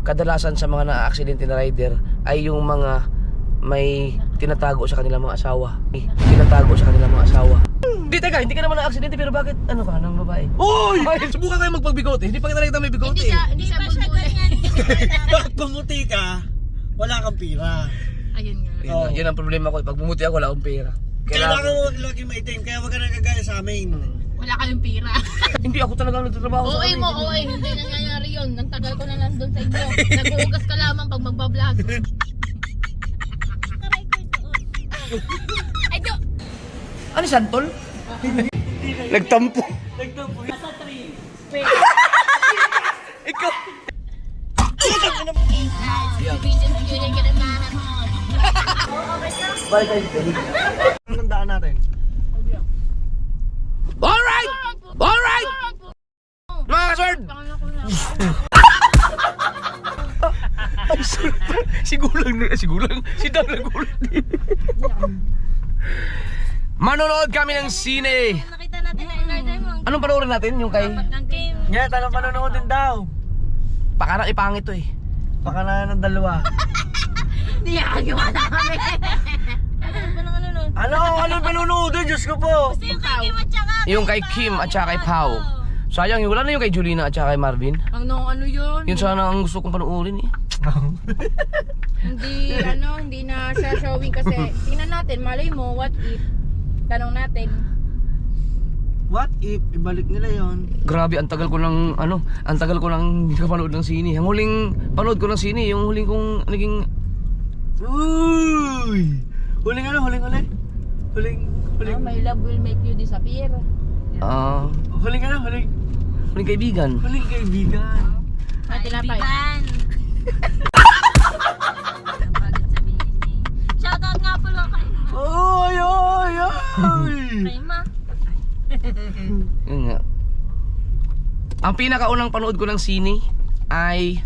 kadalasan sa mga na-aksidente na rider ay yung mga may tinatago sa kanilang mga asawa. Tinatago sa kanilang mga asawa. Hindi, teka, hindi ka naman na-aksidente pero bakit ano ka ng babae? Uy! Subukan kayo magpagbigote. Hindi pa kita nakita may bigote. Hindi siya bulbulan. Pag pumuti ka, wala kang pira. Ayun nga. Yan ang problema ko. Pag bumuti ako, wala akong pera. Kailangan mo lagi maitim, kaya wag ka nagagaya sa amin. Wala kayong pira. Hindi ako talagang nagtatrabaho sa Oo mo, oo. Hindi nangyayari yun. Ang tagal ko na nandun sa inyo. Nag-uugas ka lamang pag magbablog. Ay, do! Ano santol? Nagtampo. Nagtampo. Nasa 3. Ikaw. Video ka na naman. Balik tayo. Anong daan natin? Alright! Alright! Mga kasword! Ay, sigulang. Si Dam nagulat din. Manonood kami ng sine. Nakita natin na in-order mo. Anong panoorin natin? Yung kay... Ng game. Yeah, tanong panonood din daw. Pakarang ipangit to eh. Baka na ng dalawa. Hindi nakagawa na kami. Ano panonood din? Diyos ko po. Yung kay Kim at saka Yung kay Kim at saka kay Pao. Sayang, wala na yung kay Julina at saka kay Marvin. ano yun? Yun sana ang gusto kong panoorin eh. Hindi na siya showing kasi tingnan natin, malay mo, what if? Tanong natin. What if ibalik nila yon? Grabe, ang tagal ko nang nakapanood ng sine. Ang huling panood ko ng sine, yung huling kong naging... Uy! Huling. My love will make you disappear. Huling Huling kaibigan. Huling kaibigan. Tinapay. Shoutout nga po lang kay Oy! Ma. Yun nga. Ang pinakaunang panood ko ng sine ay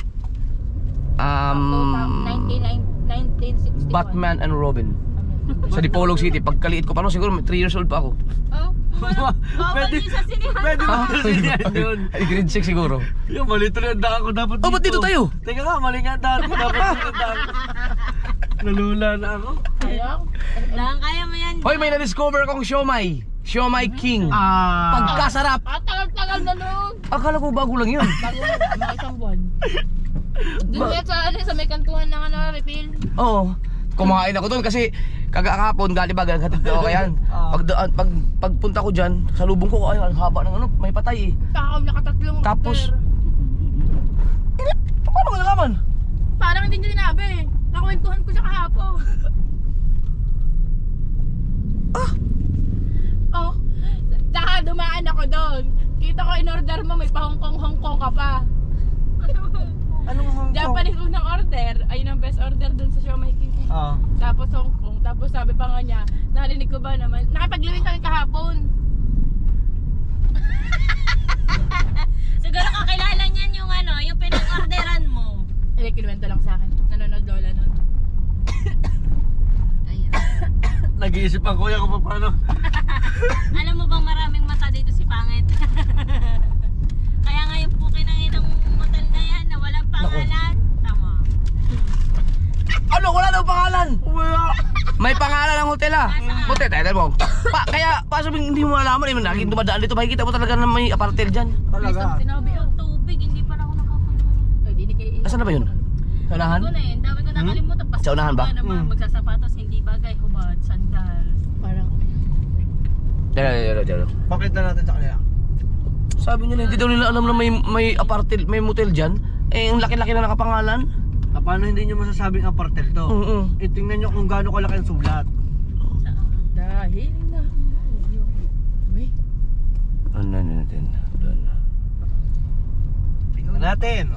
1961. Batman and Robin sa Dipolog City. Pagkaliit ko pa no, siguro 3 years old pa ako. Pwede mo sinihan yun. Ay, grade 6 siguro. Yung mali tuloy ang daan ko dapat dito. Oh, ba't dito tayo? Teka nga, mali nga ang daan ko dapat dito ang daan ko. Nalula na ako. Lang kaya mo yan. Hoy, may na-discover kong siomai. Siomai King. Pagkasarap. Tagal na nun. Akala ko bago lang yun. Bago mga isang buwan. Doon yan sa may kantuhan ng refill. Oo. Kumain ako doon kasi kagakapon galibag naghatid ako kayan. Pagpunta ko diyan, sa lubong ko ay ang haba ng ano, may patay eh. Takaw nakatatlong Tapos order. paano ka nalaman? Parang hindi niya sinabi. Nakwentuhan ko siya kahapon. Oh, tsaka dumaan ako doon. Kita ko in-order mo, may pa-Hongkong ka pa. Anong Hong Kong? Japanese unang order, ayun ang best order doon sa Siomai King. Tapos Hong Kong, tapos sabi pa nga niya, narinig ko ba naman, nakipag-living kami kahapon. Siguro kakilala niyan yung yung pinag-orderan mo. Kinuwento lang sa akin, nanonood lola nun. Ayun. Nag-iisip ang kuya ko pa paano. Alam mo bang maraming mata dito si Pangit? Kaya ngayon po kinanginang motel na yan na walang pangalan. Tama. Ano, wala daw pangalan. Wala. May pangalan ng hotel ah. Hotel, tayo mo. Kaya sabihin hindi mo malaman, eh, naging dumadaan dito, makikita mo talaga na may apartel diyan. Talaga. Sinabi Yung tubig, hindi pa ako nakapunta. ay di kay. Nasaan na ba 'yun? Sa unahan? Ko na eh, dami ko nakalimutan. Sa unahan ba? Naman, magsasapatos, hindi bagay, hubad, sandals. Parang Dito. Bakit na natin sa kanila? Sabi nila hindi daw nila alam na may apartel, may motel diyan. Eh ang laki-laki na nakapangalan. Paano hindi nyo masasabing apartel to? Itingnan nyo kung gaano kalaki ang sulat. dahil na. Uy. Ano natin? Doon. Tingnan natin.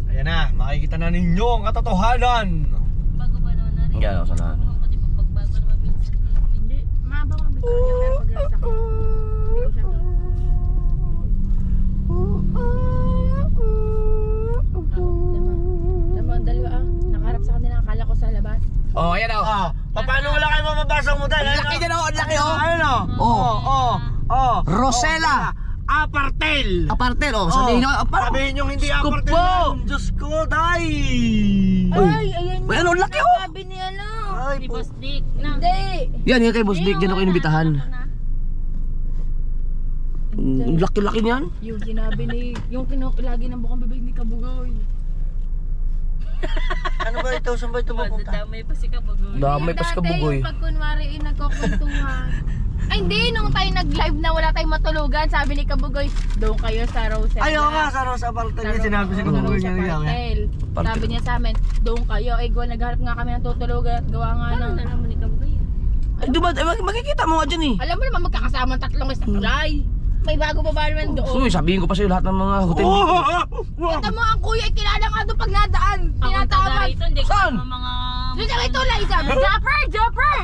Ayan na, makikita na ninyo ang katotohanan. Bago pa naman na rin. Yan ako sa unahan. Ako di ba pagbago na mabinsan dito. Hindi, mabang ang bitaw niya pero pag-rasa ko. Hindi ko siya to. Tama, dalawa nakaharap sa kanila, akala ko sa labas. Oh, ayan oh. Paano wala kayo mamabasa mo dahil? Ang laki dyan oh, ang laki oh. Ayun oh. Oh. Rosella Apartel! Apartel, oh. Sabihin nyo, Sabihin nyo hindi Diyos ko apartel po. yan. Diyos ko, day! Ay, ayan May ano, laki oh. sabi ni ano. Ay, Si po. Boss Dick. Na. Hindi. Yan, yan kay Boss Dick, dyan ako inibitahan. Laki-laki niyan. Yung sinabi ni, lagi ng bukang bibig ni Kabugoy. Ano ba ito? Saan ba ito mapunta? Damay pa si Kabugoy. Damay pa si Kabugoy. Yung pag kunwari nagkukwentuhan. Ay hindi, nung tayo nag-live na wala tayong matulugan, sabi ni Kabugoy, doon kayo sa Rosella. Ayaw nga, sa Rosa Apartel niya sinabi si Kabugoy niya niya. Apartel. Sabi niya sa amin, doon kayo. Eh, nagharap nga kami ng tutulugan. Gawa nga Ano ng... na naman ni Kabugoy? Ay, diba, makikita mo nga dyan eh. Alam mo naman magkakasama ang tatlong sa tulay. May bago pa ba naman doon? So, sabihin ko pa sa'yo lahat ng mga hotel. Kita mo ang kuya ay kilala nga doon pag nadaan. Ako taga Tinatawag. rito, hindi ko Saan? naman mga... Doon sa may tulay sabi, Jopper! Jopper!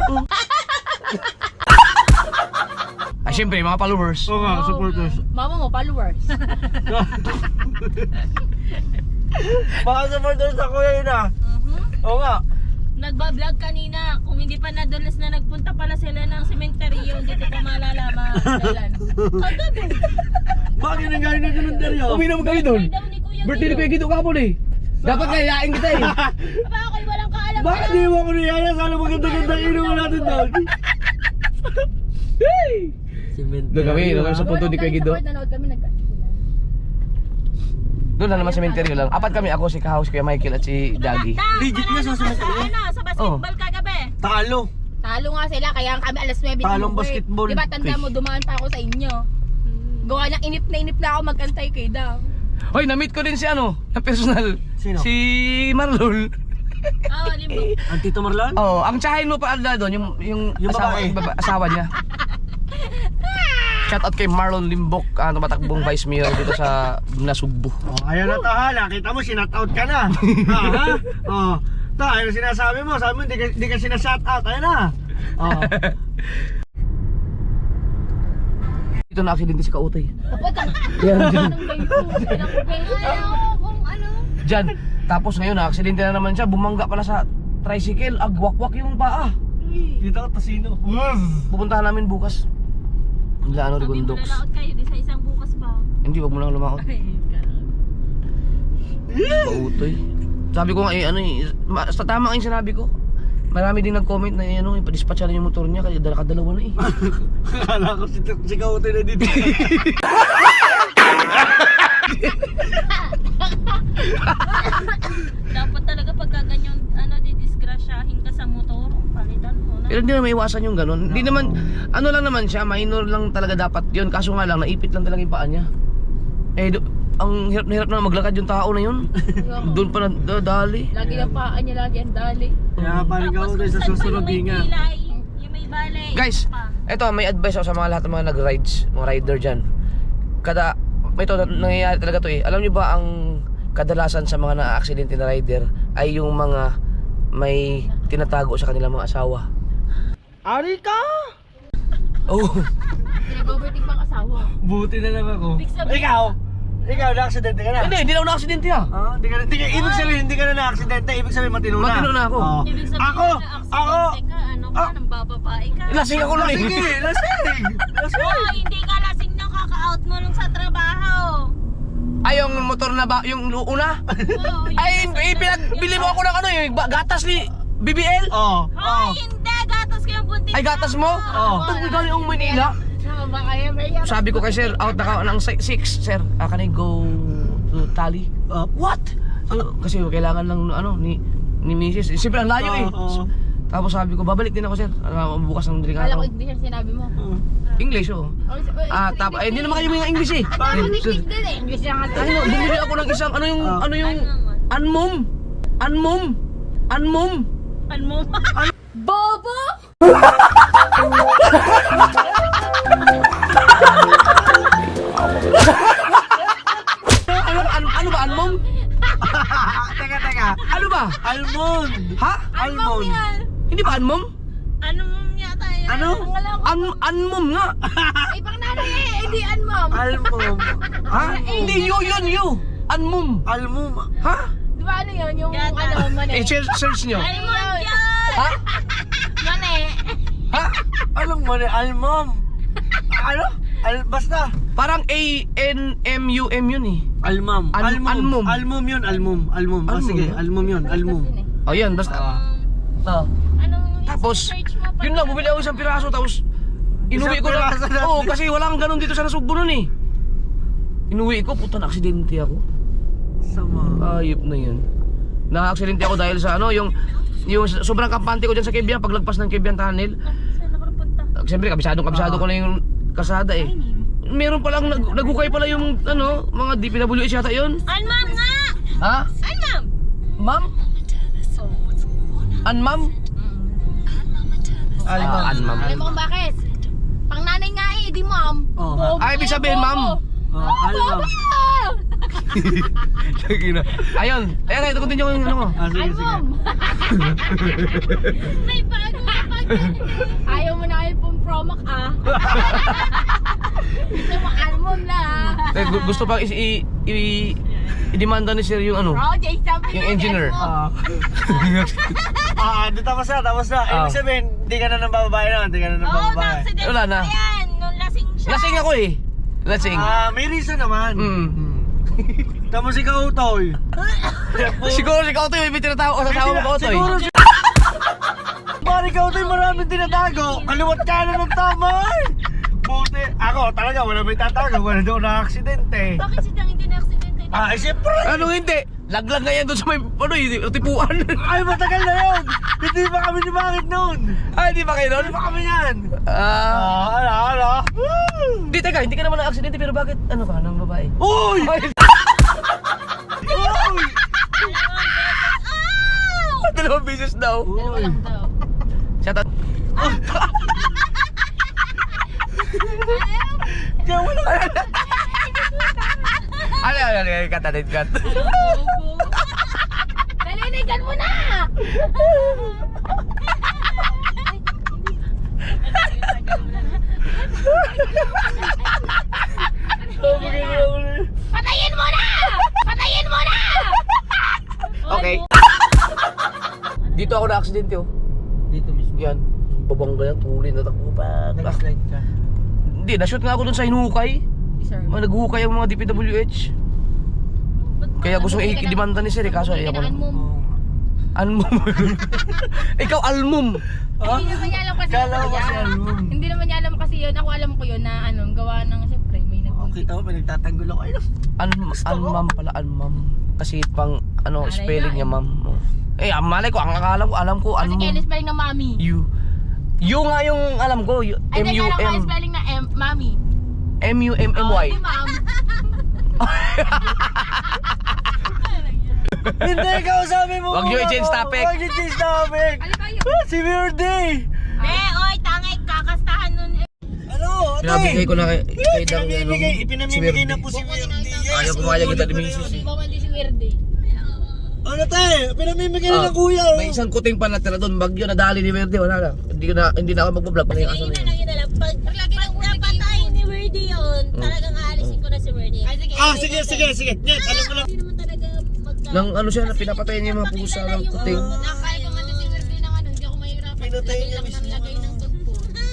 Ay, syempre, mga followers. Oo nga, supporters. Mama mo, followers. Mga supporters na kuya yun ah. Oo nga. Nagbablog kanina. Kung hindi pa nadulas na nagpunta pala sila ng sementeryo, hindi ko pa malalaman. Kailan? Kagabi. Bakit nang galing na kalendaryo? Uminom kami doon. Daw ni Kuya Birthday ni Kuya Gito kapon eh. Dapat kayayain kita eh. Aba, ako'y walang kaalam. Bakit di mo ako niyaya? Sana maganda-ganda inuman natin doon. Doon kami sa punto ni Kuya Gito. Nanood kami Doon na naman sa cemetery lang. Apat kami, ako, si Kahaus, Kuya Michael at si Dagi. Legit na sa cemetery? Ano, sa basketball kagabi. Talo. Talo nga sila, kaya kami alas 9 Talong umuwi. basketball. Diba tanda mo, dumaan pa ako sa inyo. Gawa ng inip na ako magantay kay Dang. Hoy, na-meet ko din si ano, na personal. Sino? Si Marlon. Oo, limbo. Ang Tito Marlon? Oh, ang tsahin mo pa doon, yung asawa niya. Shout out kay Marlon Limbok, tumatakbong vice mayor dito sa Nasugbu. Oh, ayan na to ha. Nakita mo, sinat out ka na. Ha? Oh. To, ayun ang sinasabi mo. Sabi mo, di ka sinashout out. Ayan na. Oh. Dito na aksidente si Kautay. Yan, dyan. Kung ano. Diyan. Tapos ngayon na aksidente na naman siya, bumangga pala sa tricycle, agwakwak yung paa. Kita ko tasino. Pupuntahan namin bukas. Ano Sabi mo Rigondox. nalaot kayo, di sa isang bukas pa. Hindi, wag mo lang lumakot. Kautoy. Sabi ko nga ano tama nga yung sinabi ko. Marami din nag-comment na ano, ipa-dispatch na yung motor niya kasi kadalawa na eh. Akala ko si Kautoy na dito. Dapat talaga pagka ganyan, didisgrasyahin ka sa motor, palitan mo na. Pero hindi na maiwasan yung ganun. Hindi naman, ano lang naman siya, minor lang talaga dapat yun. Kaso nga lang, naipit lang talaga yung paa niya. Eh, ang hirap na hirap na maglakad yung tao na yun. Doon pa na dali. Lagi ang paa niya, lagi ang dali. Kaya parang Kautoy sa susunod nga. Yung may balay. Guys, eto may advice ako sa mga lahat ng mga nag-rides, mga rider dyan. Ito nangyayari talaga to eh. Alam niyo ba ang kadalasan sa mga na-aksidente na rider ay yung mga may tinatago sa kanilang mga asawa. Ari ka! Oh. Pinag-overtake pang asawa. Buti na lang ako. Big sabihin. Ikaw na-aksidente ka na? Hindi na ako na-aksidente ah. Ibig sabihin, hindi ka na na-aksidente. Ibig sabihin, matino na. Matino na ako. Oh. Ibig sabihin Ako! na aksidente ka, ano ka, nang bababae ka. Lasing ako nun eh. Sige, lasing! Oo, hindi ka lasing nang kaka-out mo nung sa trabaho. Ay, yung motor na ba, yung una? Oo, Ay, pinagbili mo ako ng ano yung gatas ni BBL? Oo. Ay, hindi, gatas ko yung buntis. Ay, gatas mo? Oo. Ito, galing ang Manila. Sama kayo, may Sabi ko kay sir, out na ka ng 6, sir. Can I go to Tally? What? Kasi kailangan lang ano ni Mrs. Siyempre ang layo eh. Oo. Tapos sabi ko, babalik din ako sir. Bukas ng diling Kala ko araw. hindi siya sinabi mo. English oh. Hindi naman kayo mga English eh. Kala ko English din eh. English lang nga. Ano, bumili ako ng isang ano yung anmom. Ano mo? Bobo! Ano ba anmom? Teka. Ano ba? Almond! Ha? Almond! Hindi ba anmom? Ano mo yata yan? Ano? Anmom nga. Ay, pang nanay eh. Hindi mom. Almond! Ha? Hindi you. Anmom. Almond! Ha? Di ba ano yun? Yung Yata. ano, mani. Search nyo. Almond yan! Ha? Mani. Ha? Anong mali? Almond! Ano? Basta. Parang A-N-M-U-M yun eh. Almam. Almum. Almum yun, almum. Almum. Oh, Almum sige, ba? almum yun, almum. O yan, basta. Anong Tapos, search mo? yun lang, bumili ako isang piraso tapos inuwi ko na. Isang piraso na. Oo, kasi walang ganun dito sa Nasugbo nun eh. Inuwi ko, puta na aksidente ako. Sama. Ayop na yun. Na-aksidente ako dahil sa ano, yung sobrang kampante ko dyan sa Quebian, paglagpas ng Quebian Tunnel. Saan ako punta? Siyempre, kabisado ko na yung kasada eh. Meron palang, nagukay pala yung ano, mga DPWH yata yun. Almam nga! Ha? Almam! Ma'am? Ma'am? Almam. Ma'am. Alam mo kung bakit? Pang nanay nga eh, di ma'am. Oo. Bobo Ay, ibig kayo, sabihin, bobo. ma'am. Almam. Ayun, ito continue ko yung ano ko. Ah, sige, sige. Almam! May bago na pag Ayaw mo na kayo pong promoc ah. Gusto mo almam na ah. Gusto pang i-demanda ni sir yung ano, Project sabi yung nga, engineer. almam. Di tapos na, tapos na. Ibig sabihin, hindi ka na nang bababae na, hindi ka na nang Oo, bababae. na-accident Wala na. pa yan. Nung lasing siya. Lasing ako eh. Lasing. May reason naman. Mm. Tapos ikaw, Toy. Siguro si Kautoy may tinatawag ko sa asawa mo Kautoy. Siguro si... Bari Kautoy, maraming tinatago. Kaliwat ka na ng tama eh. Buti. Ako talaga, wala may tatago. Wala daw na aksidente. Bakit si Dang hindi na-accident? Siyempre. Ano hindi? Laglag nga yan doon sa may ano, tipuan. Ay, matagal na yun. Hindi pa kami ni Bakit noon. Ay, di ba kayo Hindi doon? pa kami yan. Ah, Ala. hindi teka, hindi ka naman na-aksidente pero bakit ano ka ng babae? Uy! Ay, Uy! dalawang beses daw. Uy! Shout out. Kaya wala. Ano, cut. Nalinigan mo na! Patayin mo na! Patayin mo na! Okay. Dito ako na-aksidente oh. Dito mismo. Yan. Babangga yan, tuloy na takbo pa. Nag-slide ka. Hindi, na-shoot nga ako dun sa hinukay. Naghukay ang mga DPWH. Kaya gusto kong i-demanda ni sir eh, kaso ayaw ko na. Almum. Almum. Ikaw almum. Hindi naman niya alam kasi Kala ko yun. kasi almum. Hindi naman niya alam kasi yun. Ako alam ko yun na ano, gawa ng siyempre may nagbuntis. Kita mo, pinagtatanggol ako. Ayun. Anmam pala, anmam. Kasi pang ano, Malay spelling nga niya ma'am. Eh, malay ko, ang akala ko, alam ko, Kasi anmum. kaya spelling ng mami. You nga yung alam ko, Ay, hindi alam ko M-U-M. yung spelling na mami. M-U-M-M-Y. Oh, di ma'am. Hindi, kausapin mo. Wag niyo muna i-change ako. topic. Wag niyo i-change topic. Ano ba yun? Si Weirdy. Oy, tangay, kakastahan nun. Ano? Pinabigay ko na kay Dang Ipinamimigay na po si Weirdy. Ayaw pumayag kita ni Mrs. Hindi ba mali si Weirdy? Ano tayo? Pinamimigay na ng kuya. May isang kuting pa natira doon, bagyo nadali ni Verde, wala na. Hindi na ako magbablog pala yung aso na yun. Yun na lang. Pag napatay ni Wordy yun, talagang aalisin ko na si Wordy. Sige. Net, alam ko lang. Hindi naman talaga magka... Nang ano siya, pinapatay niya yung mga pusa ng kuting. Nakakaya ko man si Weirdy ng ano, hindi ako mahirapan. Pinatay niya Lagay lang ng lagay ng tugpo. Na,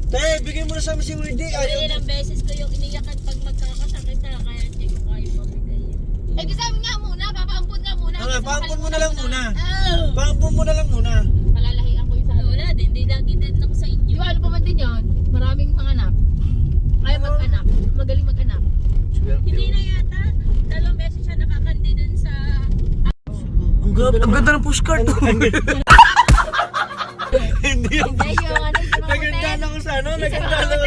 Tayo, bigay mo na sa amin si Weirdy. Ayaw. Ilang beses ko yung iniyakan pag magkakasakit na kaya hindi ko kayo pamigay. eh di sabi nga muna, papaampun nga muna. Okay, paampun mo na lang muna. Oh! Paampun mo na lang muna. Palalahian ko yung sa Wala din, hindi lagi din ako sa inyo. Yung ano pa man din yun, maraming panganak. Ay mag-anak, magaling mag-anak. Hindi na yata. 2 beses siya nakakandi dun sa... Ang ganda ng pushcart. Hindi yung Ay yung ano, yung mga naganda hotel. na ko sa ano, naganda na ko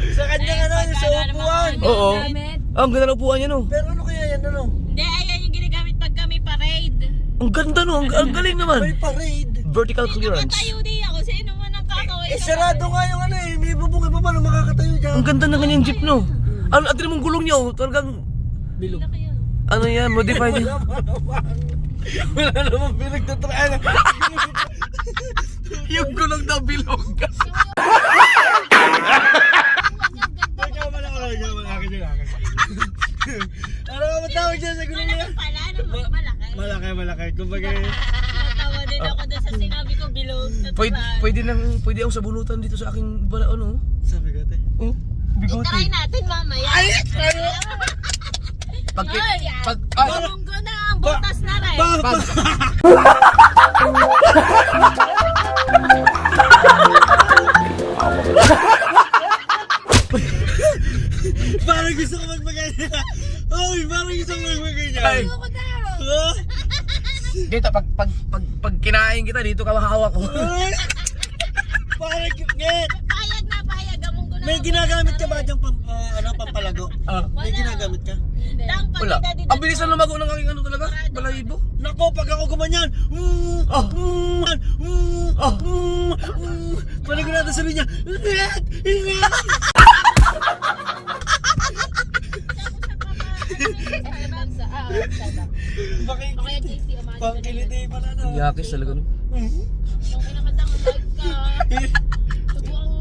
sa kanyang ano, yung sa upuan. Oo. Gamit. Ang ganda ng upuan niya no. Pero ano kaya yan ano? Hindi, ayan yung ginagamit pag kami parade. Ang ganda no, ang galing naman. May parade. Vertical clearance. Nakatayo di ako. Sino man ang kakawin? Sarado nga yung ano eh, may bubong pa paano makakatayo dyan. Ang ganda ng kanyang jeep no. Ano, at mong gulong niya oh, talagang Bilog. ano yan, modified niya. Wala namang pinagtatraan. Yung gulong na bilog. Ano ka matawag dyan sa gulong niya? Pala, ano, malaki. Malaki. Kumbaga, Natawa din ako dun sa sinabi ko bilog. Pwede ako sa bunutan dito sa aking bala ano. Sabi ko, te. Oh, bigote. I-try natin mamaya. Ay! Pag, Ay, pag, Munggo na ang butas na rin. pag, Parang gusto ko magpaganya. Oy, parang gusto ko magpaganya. Ay. Ako daw. Ah! dito, pag kinain kita, dito ka mahawak ko. Ay! Parang get. Payag na payag ang munggo na. May ginagamit ka ba diyang pampalago? Ah, May ginagamit ka? Dang wala. pagkita dito. Ang bilis na lumago ng aking ano talaga, balahibo. Nako, pag ako gumanyan, panigurado sabi niya, ingat! Ingat! Kaya JC, umali ka na. Pangkiliti pala na. Yakis talaga no. Yung kinakatang live ka.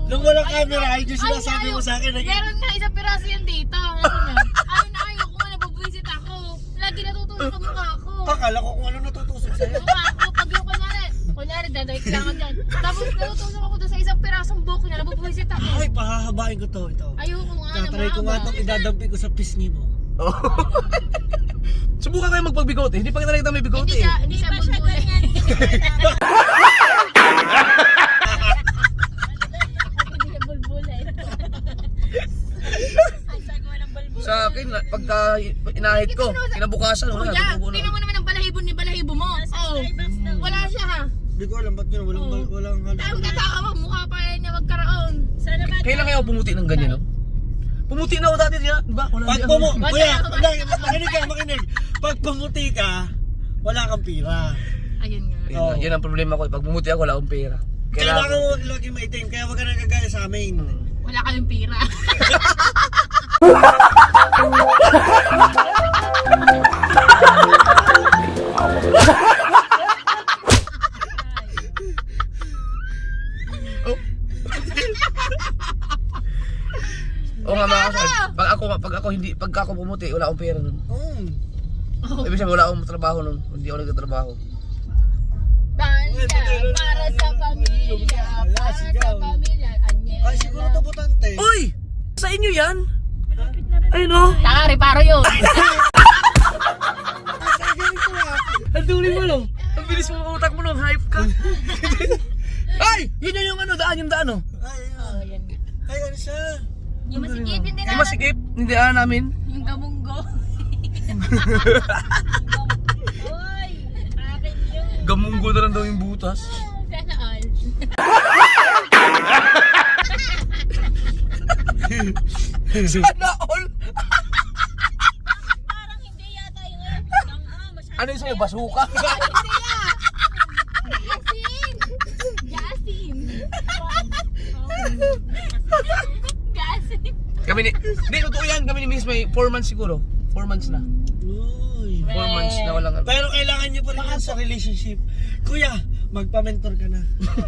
Nung walang camera, ay yung sinasabi mo sa akin. Meron nga isang piraso yan dito. Ano na ayaw ko nga nabubwisit ako. Lagi natutulog ang mukha ko. Akala ko kung ano natutusok sa'yo. Mukha ko, pag yung kunyari, dadayik lang ako dyan. Tapos natutulog ako doon sa isang pirasong buhok niya, nabubwisit ako. Ay, pahahabain ko to, ito. Ayoko nga na Tatry ko nga itong idadampi ko sa pisngi mo. Oh. Subukan kayo magpagbigote. Hindi pa kita nakita may bigote. Hindi siya Di ba siya bulbul. ganyan? Hindi siya bulbul eh. Ay, sago ng balbo. Sa akin, pagka inahit ko, kinabukasan, wala, Kuya, natutubo na. tingnan mo naman ang balahibo mo. Oh, wala siya ha. Hindi ko alam ba't yun, walang Tawag na tao, mukha pa yan niya magkaroon. Sana ba? Kailan kayo pumuti ng ganyan, no? Pumuti na ako dati diyan, di ba? Wala Pag diyan. kuya, makinig. Pag pumuti ka, wala kang pira. Ayun nga. Yan ang problema ko. Pag pumuti ako, wala akong pera. Kailangan mo lagi maitim, kaya wag ka nang gagaya sa amin. Wala kayong pira. Oo nga mga kasal. Pag ako pumuti, wala akong pera nun. Ibig sabihin, wala akong trabaho nun. Hindi ako nagtatrabaho. Banda para sa pamilya. Para sa pamilya. Anyela. Ay, siguro to butante. Uy! Sa inyo yan? Ayun o. Taka, reparo yun. Ang tuloy mo lang. Ang bilis mo utak mo nung hype ka. Ay! Yun yung ano, yung daan o. Ay, ano siya? Yung masikip, hindi Hindi masikip. Hindi namin. Yung gamunggo. Uy, akin yun. Gamunggo na lang daw yung butas. Sana all. Sana all! Parang hindi yata yung masyado. Ano yung sa'yo? Basuka? Gasin. Gasin. Kami ni... Hindi, totoo yan. Kami ni Miss may 4 months siguro. 4 months na. Uy. 4 months na walang... Pero kailangan niyo pa rin yan sa relationship. Kuya, magpa-mentor ka na.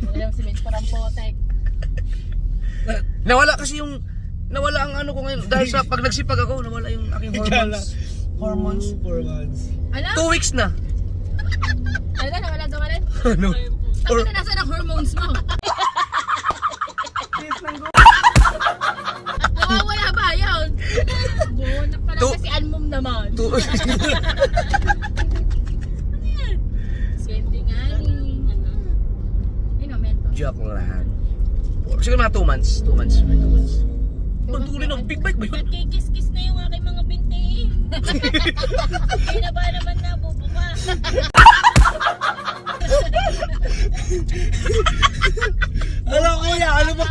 Walang si Mitch parang potek. Nawala kasi yung... Nawala ang ano ko ngayon. Dahil sa pag nagsipag ako, nawala yung aking hormones. Hormones. 4 months. Alam? 2 weeks na. Alam na, wala daw ka rin. Ano? Sabi na nasa ng hormones mo. Nawawala ba yun? Buwan na pala Two- kasi almom naman. 2 Swerte nga ni. Ayun o, mentor. Joke lang. Siguro mga 2 months. 2 months. May 2 months. Ang tuloy ng big bike ba yun? Nagkikis-kis na yung aking mga binti. Hindi na ba naman nabubuka? Alam kuya, ano ba?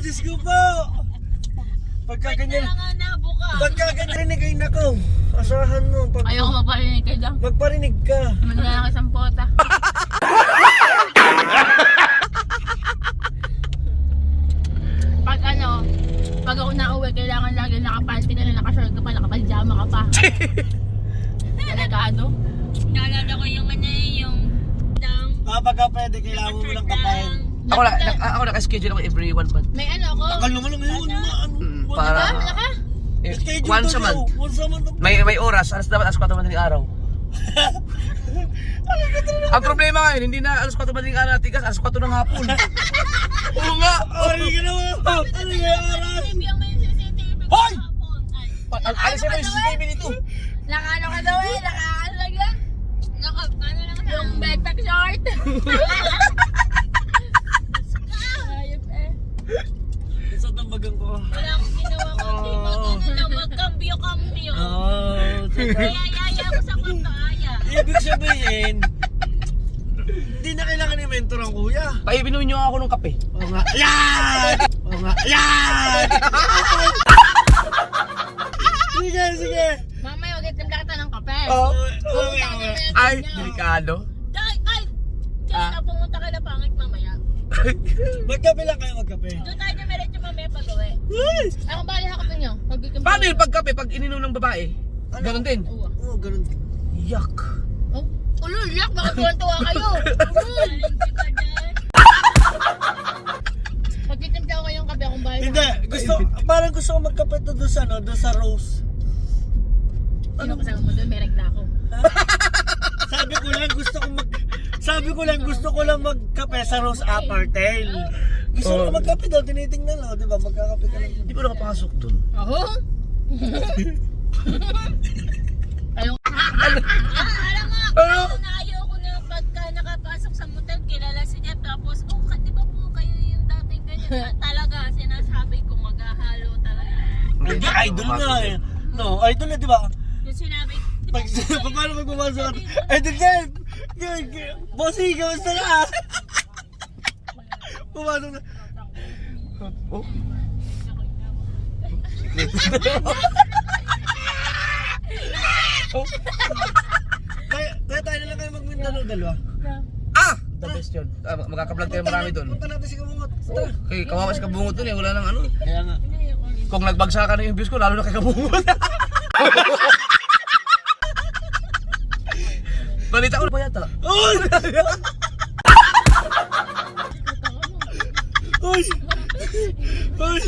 Diyos ko po. Pagkaganyan, Kaya nga nabuka. pagkaganyan kayo nako. Asahan mo, Ayoko maparinig kayo lang. magparinig ka. Manila lang isang pota. Pag ako nauwi, kailangan lagi nakapanty ka na, nakashort ka pa, nakapaljama ka pa. Delikado. Naalala ko yung ano yung dang. Pagka pwede, kailangan mo lang kapahin. Ako naka-schedule ako every 1 month. May ano ako. Takal naman ang yun, Para... Wala ka? Once a month. Once a month. May oras. Dapat alas 4 madaling araw. Ang problema ngayon, hindi na alas 4 madaling araw natin, alas 4 ng hapon. Oo nga. Ari ka naman. Ano yung oras? Bibigyan mo yung CCTV Hoy! kahapon. Ay, Alisin mo yung CCTV dito. Nakaano ka daw eh, nakaano lang yan. ano lang na. Yung backpack short. Ayop eh. Sa tambagan ko. Wala akong ginawa kundi magkambyo-kambyo. Kaya ako sa kwarto, aya. Ibig sabihin, hindi na kailangan ni mentor ang kuya. Paibinuin niyo ako ng kape. Oo nga. Yan! Oo nga. Yan! Sige, sige. Mamaya, wag itim kita ng kape. Oh. Okay. Ay, delikado. Ay! Kaya na pumunta ka na pangit mamaya. Magkape lang kayo, magkape. Doon tayo na meron yung mamaya pag-uwi. Ako bali hakapin nyo. Paano yung pagkape pag ininom ng babae? Ganon din. Oo, ganun din. Yak. Oh, ulul, yak, bakit tuwan-tuwa kayo? Ulul. Pag-itim ka kayong kape, akong bali. Hindi, parang gusto ko magkape to doon sa, doon sa Rose. Sino kasama mo doon? May regla ako. Sabi ko lang gusto ko lang magkape sa Rose Upper Tail. Gusto ko magkape doon, tinitingnan lang, di ba? Magkakape ka lang. Hindi ko nakapasok dun. Ako? Ayong Alam mo, Ano? na ayoko na pagka nakapasok sa motel, kilala si Jeff, tapos, di ba po kayo yung dating ganyan? Talaga, sinasabi ko maghahalo talaga. Hindi, idol nga eh. No, idol na, di ba? Yung sinabi, Pag, paano pag pumasok ka? Idol Jeff! Bossy, kamusta ka? Pumasok na. Oh. Oh. Kaya tayo na lang kayo mag-Mindanao dalawa. Ah! The best yun. Magkakablog tayo marami dun. Punta natin si Kabungot. Tara. Okay, kawawa si Kabungot dun eh. Wala nang ano. Kaya nga. Kung nagbagsakan na yung views ko, lalo na kay Kabungot. Balita ko na pa yata. Uy! Uy! Uy!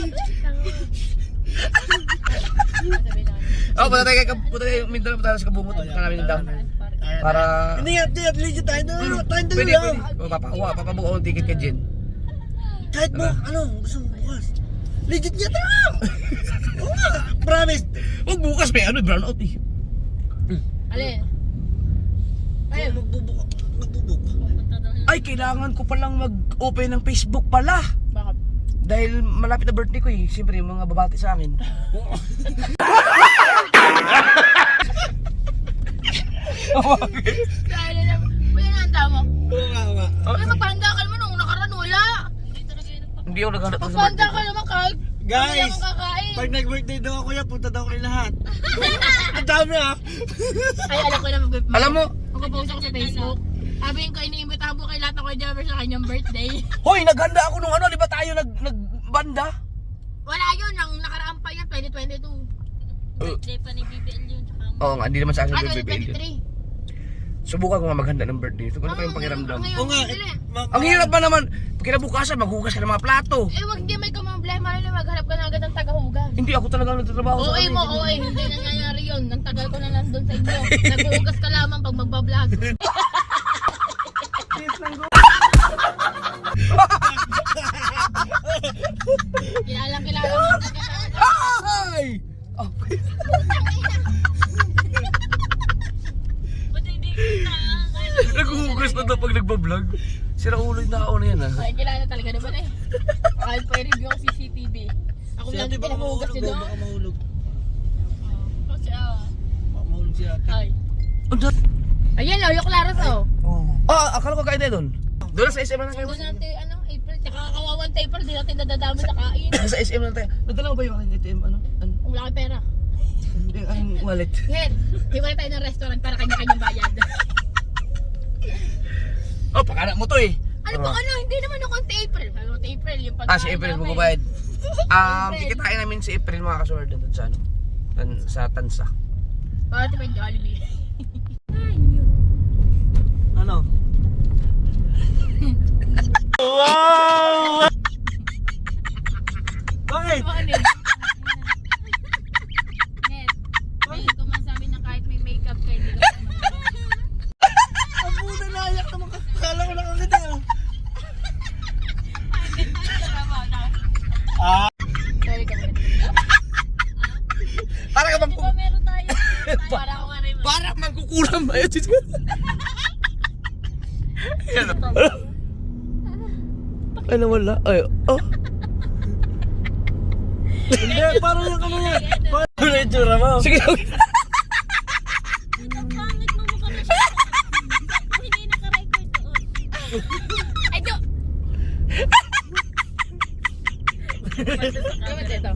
Oh, punta tayo Mindanao, punta tayo sa Kabungot. Punta namin yung down. Para... Hindi nga, legit tayo na. Tayo Pwede, dalawa. pwede. Papabuka ko ng ticket kay Jen. Kahit mo, gusto mo bukas. Legit nga tayo. Oo nga, promise. Huwag bukas, may brown out eh. alin? Ay, magbubuka. Ay, kailangan ko palang mag-open ng Facebook pala. Bakit? Dahil malapit na birthday ko eh. Siyempre, yung mga babati sa akin. Dahil na, wala na handa mo. Oo nga. Ay, magpahanda ka naman nung nakaraan wala. Hindi ako naghanda sa Magpahanda birthday ka ko. naman kahit hindi Guys, ako kakain. pag nag-birthday daw ako yan, punta daw kayo lahat. Ang dami ah. Ay, alam ko na Alam mo, magpo-post ako sa Facebook. Sabihin ko, iniimbitahan mo kay lahat ako Jabber sa kanyang birthday. hoy, naghanda ako nung ano, di ba tayo nagbanda? Wala yun, ang nakaraan pa yan, 2022. birthday pa ni BBL yun. Tsaka Oo nga, hindi naman sa akin Ah, birthday yun. 2023. Subukan ko nga maghanda ng birthday. Ito ko na pa yung pakiramdam. Oo nga. Ang hirap ba naman, kinabukasan, maghugas ka ng mga plato. Eh, wag di may problema na maghanap ka na agad ng taga-hugas. Hindi ako talagang nagtatrabaho sa Oo mo, oo hindi nangyayari yun. Ang tagal ko na nandun sa inyo. Naghuhugas ka lamang pag magbablog. Kilala mo. Ay! Oh, ba't hindi kita? naghuhugas na daw pag nagbablog. Sira ulo yung nakao na yan ah. Ay, kilala talaga naman eh. Kahit pa i-review ang CCTV. Ako Si lang ate din baka pinahugas mahulog. niyo Baka mahulog. Kasi Baka mahulog si ate. ay. Ang dat... Ayan, Loyo Claros oh. Ah, akala ko kain tayo doon. Doon na sa SM na kayo. Doon natin, April, tsaka kakawawang April, di natin nadadami sa kain. Sa SM na tayo. Nadala mo ba yung aking ATM? Ano? Kung wala kang pera. Yung aking wallet. Hen, hiwalay tayo ng restaurant para kanya-kanyang bayad. Oh, pakanak mo to eh. Ano ba hindi naman ako si April. Ano si April, yung pagkain Ah, si April namin. magbabayad. Kikitain namin si April mga kasunod doon sa ano? Sa Tansa. Para tayo yung Jollibee. Ano? Wow! Bakit? Ano yun? Net, ngayon ko masabi na kahit may makeup ka, hindi ka Kulang ba yun? Ay, nawala. Ay, oh. Hindi, parang yung ano yan. Parang yung itsura mo. Sige, Ang pangit mo mukha na siya. Hindi naka-record doon. Ay, ito! Comment ito.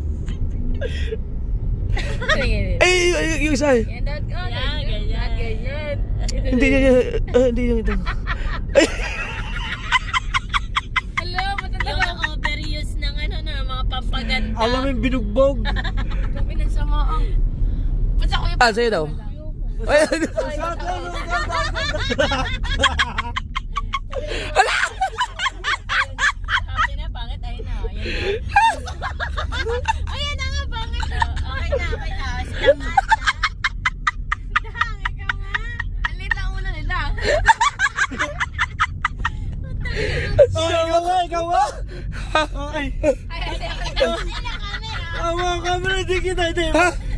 ay, yung isa eh. Yan, dad. Oh, Yan, ganyan. ganyan. Ganyan. Hindi yung ito. Hello, matanda Yung ka. mga overuse ng ano na, mga pampaganda. Alam mo yung binugbog. Kami ng samaang. Ba't ako yung... Ah, sa'yo daw. Ay, Sabi na, pangit. Ayun na. Ayun na nga, pangit. Okay na, okay na. Silangan na. Dahang, ikaw nga. Ang liit lang ulo nila. Ikaw nga. Okay. Ay, hindi ako. Ayun na, camera. Mga camera, di kita, di.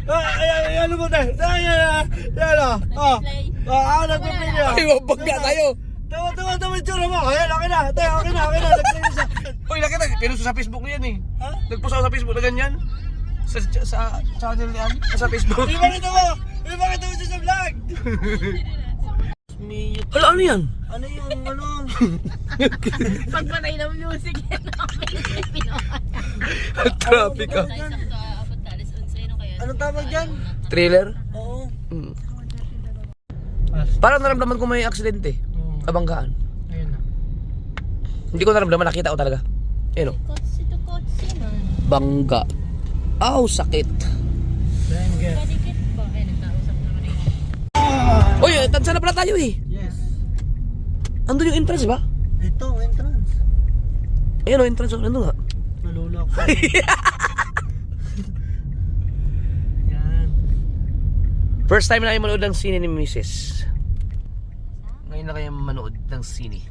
Ay, ano mo tayo? Yan. Nag-play niya. ay, wabag nga tayo. Tawa, yung itsura mo. Ayan, okay na. Tayo, okay na. Nag-play niya siya. Uy, nakita, pinuso sa Facebook na yan eh. Ha? Nagpost ako sa Facebook na ganyan. Sa channel niyan, sa Facebook. Ipakita mo siya sa vlog. Hala, ano yan? Ano yung ano? Pagpatay ng music yan namin. Traffic ka. Ay, sakto, abot na alas 11. Ano kaya? Anong tawag dyan? Trailer? Oo. Mm. Parang naramdaman ko may aksidente. Kabanggaan. Ayun na. Hindi ko naramdaman, nakita ko talaga. Ayun o. Kotse to kotse man. Bangga. Aw, sakit. Kadikit ba? Ay, nagkausap naman eh. Uy, tansa na pala tayo eh. Yes. Andun yung entrance ba? Ito, entrance. Ayun o, entrance. Nandun nga. Nalulok ko. Yan. First time na kayo manood ng sine ni Mrs. Ngayon na kayo manood ng sine.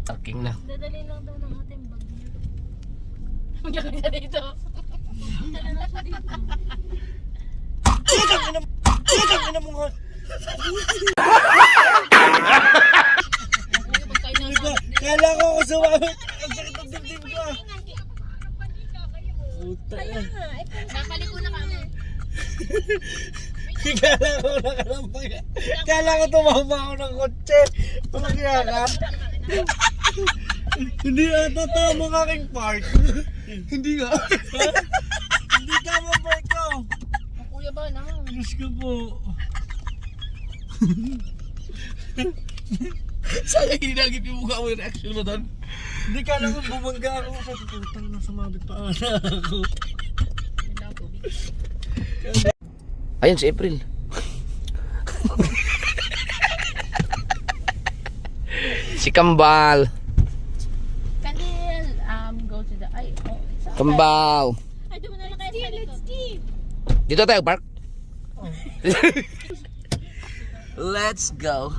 Talking na. Dadali lang daw ng ating bag niya. Magkakit siya dito. Dala na siya dito. Ina mo nga. Kala ko ako sumamit. Ang sakit ang dibdib ko. Puta yan. Napaliko na kami. Kala ko nakalampag. Kala ko tumama ako ng kotse. Pumagya ka. Hindi ata tama ang aking park. Hindi nga. Hindi tama ang park ko. Kuya ba naman? Diyos ko po. Sayang hindi nagip yung mukha mo yung reaction mo doon. Hindi kala ko bumangga ako. Sabi ko, utang na sumabit pa ako. Ayun si April. Si Kambal. Kandil, go to the... Ay, oh. Kambal. Ay, doon na lang kaya sa likod. Dito tayo, park. Let's go.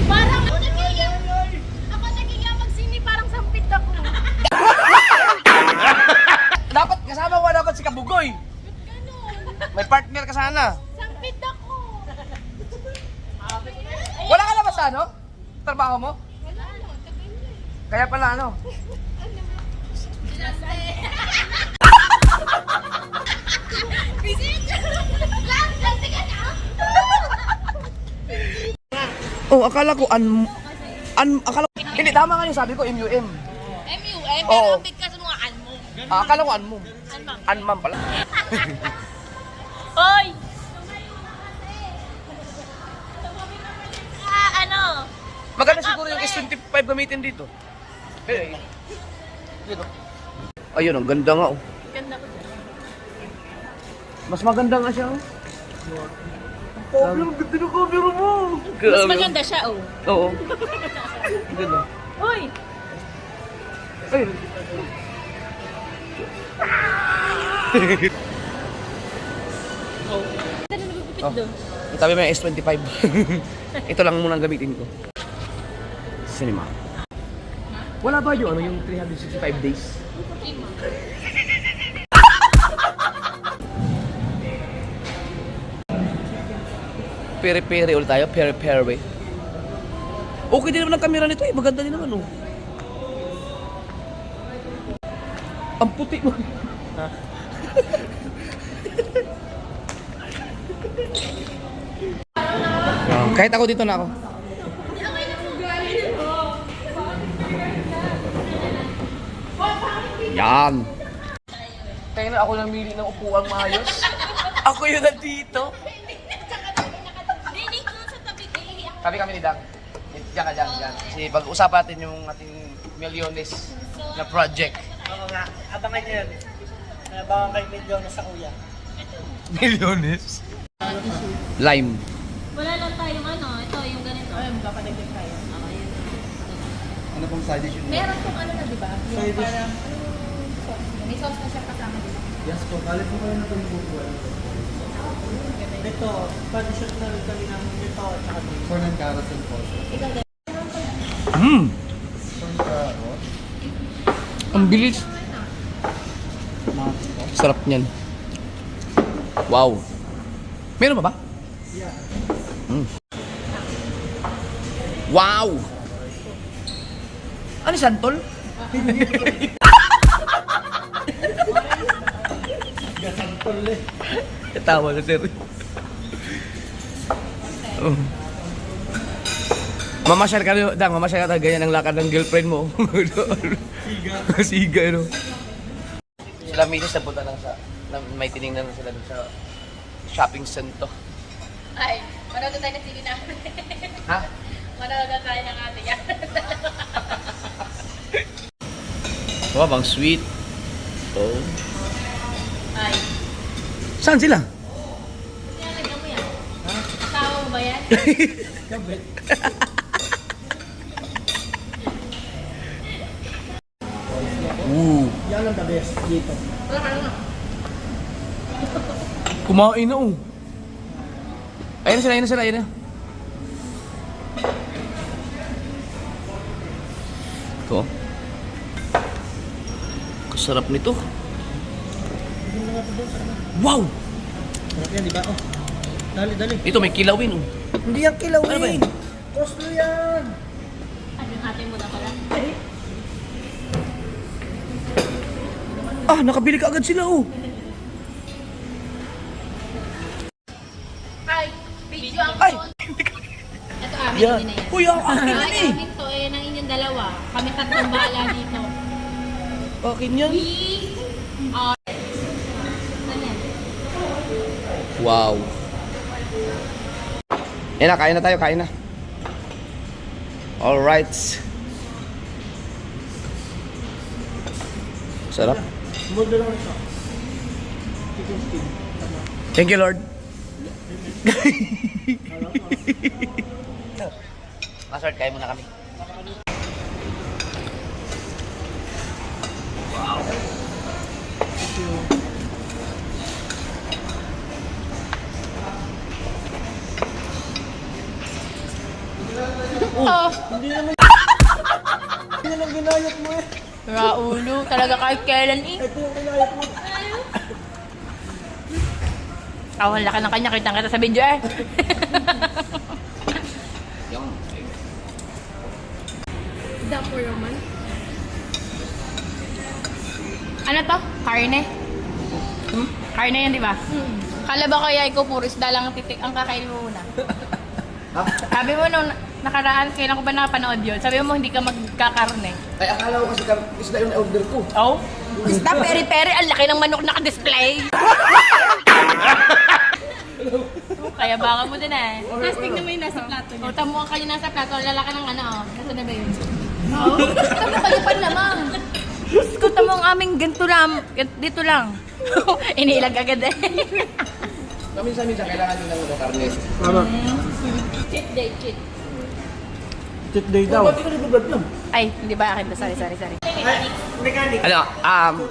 Parang ako nagiging magsini, parang sampit ako. Dapat kasama ko dapat si Kabugoy. May partner ka sana. Sampit ako. Wala ka na ba sa ano? Trabaho mo? Kaya pala ano? Oh, akala ko akala ko, hindi tama nga yung sabi ko MUM. MUM, Oo. pero ambit ka sa mga anmong. Akala ko Anmum. Anmang. Anmam pala. Hoy! Ano? Maganda siguro yung S25 gamitin dito. Eh, yun oh. Ayun, ang ganda nga oh. Ganda ko dyan. Mas maganda nga siya oh. Problem, ganda ng camera mo. Mas maganda siya, oh. Oo. Ganda. Hoy! Ay. Ganda na nagugupit Oh. doon. Itabi mo yung S25. Ito lang muna ang gamitin ko. Cinema. Wala ba yung ano yung 365 days? Magpe-pere-pere ulit tayo. Pere-pere. Okay din naman ang camera nito eh. Maganda din naman oh. Ang puti mo. Kahit ako dito na ako. Yan. Kaya na ako namili ng upuan maayos. Ako yun nandito. Dinig ko sa tabi kayo. Kami ni Dang. Diyan ka dyan. Kasi pag-usapan natin yung ating milyones na project. Oo nga, abangan nyo yun. Abangan kay Milyones sa kuya. Milyones? Lime. Wala lang tayong ano, ito yung ganito. Ay, magpapadagdag tayo. Ano pong side dish yun? Meron pong ano na, di ba? Yung Side dish. parang, may sauce na siya kasama, di ba? Yes po, kalit po kayo na itong bubuan. Ito, traditional kami namin dito at saka dito. Corn and carrots and pulse. Ikaw din. Corn carrot. Ang bilis. Sarap niyan. Wow. Meron pa ba? Yeah. Wow! Ano santol? Gasantol eh. Katawa na sir. Oh. Mamasyal ka rin, Dang, mamasyal ka ganyan ang lakad ng girlfriend mo. Siga. Siga, no? Sila misis na punta lang sa, may tinignan na sila dun sa shopping center. Ay, manood na tayo ng TV namin. Ha? Manood na tayo ng ate yan. Wow, bang sweet. Oh. Ay, Saan sila? sinalagyan mo yan? Asawa mo ba yan? Kabit. Ooh. Yan ang the best dito. Wala ka lang. Kumain na oh. Ayun na sila, ayun na. Ito. Kasarap nito. Wow! Sarap yan, di ba? Oh. Dali, dali. Ito may kilawin oh. Hindi yan kilawin. Ano ba yan? Costly yan. Ano yung ate mo na pala? Ah, nakabili ka agad sila oh. Ay, video ang Ay! Ito amin, Yan. hindi na yan. Uy, ang akin yan Ay, eh. amin to eh, ng inyong dalawa. Kami tatlong bahala dito. Akin yan. Ano yan? Wow. Yan na, kain na tayo, kain na. Alright. Sarap. Mundo lang ito. Chicken skin. Tama. Thank you, Lord. Maswerte, kain muna kami. Oh, Hindi naman ginayat mo eh. Raulo, talaga kahit kailan eh. Ito yung ginayat mo. Wala ka ng kanya, kitang kita sa video eh. Dapo Roman. Ano to? Karne? Karne yan, di ba? Kala ba kaya ikaw puro isda lang ang titik ang kakainin mo muna? Sabi mo nung nakaraan, kailan ko ba nakapanood yun? Sabi mo hindi ka magkakarne. Ay, akala ko kasi isda yung order ko. Oh? Isda peri-peri, ang laki ng manok naka-display. Kaya baka mo din eh. Tapos tignan mo yung nasa plato niya. O, tamo ang kayo nasa plato, lalaki ng ano, nasa na ba yun? Oo? Tamo kayo pa naman. Diyos ko, tamo ang aming ganito lang, dito lang. Inilag agad eh. Minsan kailangan nyo ng karne. Tama. Cheat day, cheat. Cheat day daw. Ba't ka nag-vlog lang? Ay, hindi ba akin? Sorry. Mechanic. Ano,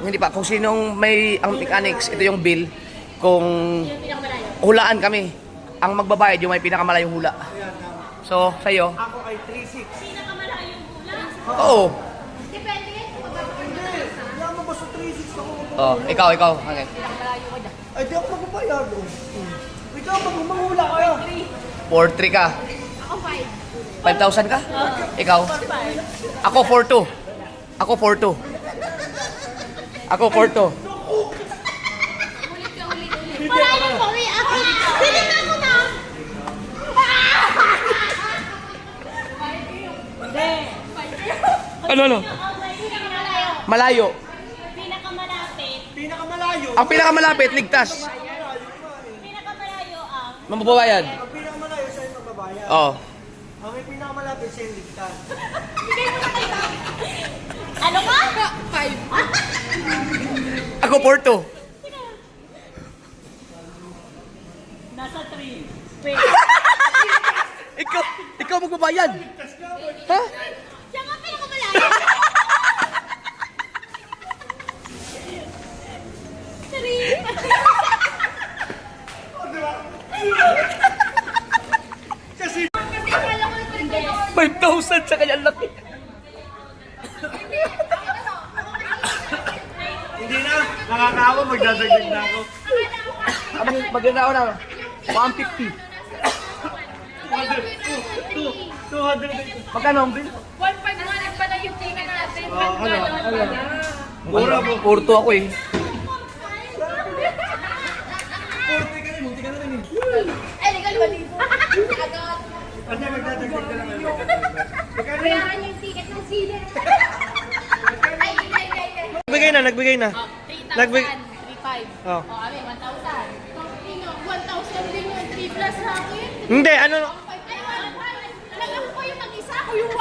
hindi pa. Kung sinong may ang mechanics, ito yung bill. Kung Yung pinakamalayo. hulaan kami, ang magbabayad yung may pinakamalayong hula. So, sa'yo? Ako ay 3-6. Pinakamalayong hula. Oo. Depende yan kung magpapakamalayo ka. Hindi ako basta 3-6 ako. Oh, ikaw. Hangin. Malayo ko dyan. Ay, di ako magbabayad. Oh. Ikaw, maghula kayo. 4-3 ka. Ako 5. 5,000 ka? Ikaw? Ako 4-2. Ako 4-2. Ako 4-2. Wala yung bawi ako. Pili na ako na. Ano? Malayo. Pinakamalapit. Ang pinakamalapit, ligtas. Pinakamalayo ang... Mambabayad. Ang pinakamalayo sa'yo magbabayad. Oo. Ang may pinakamalapit sa'yo ligtas. Ano ka? 5. Ako 4-2. Nasa 3. Ikaw magbabayad. Ha? Siya nga pinakamalayo. Kasi 5,000 sa kanya laki. hindi na. Nakakawa, magdadagdag na ako. Maganda ako na. 150. 200. Magkano ang bill? 1.5 na pa na yung ticket natin. Mura mo. 4-2 ako eh. Eh, legal 1,000. Agad. Ano magdadagdag ka lang? Bayaran yung ticket ng sila. Ay. Nagbigay na. 3,000. 3,500. Oh. O, kami, 1,000. 1,000 din yung 3 plus sa akin. Hindi, ano? Talaga ko yung mag-isa ko yung 1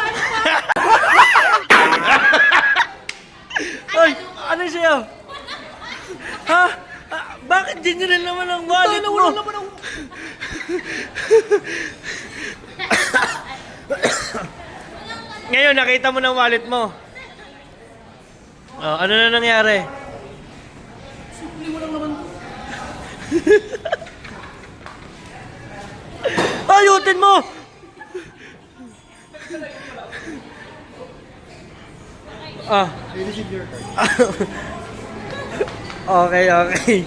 Ay, ano siya? Ha? Bakit general naman ang wallet mo? Ngayon, nakita mo ng wallet mo. Oh, ano na nangyari? Ayutin mo! Ah. Okay.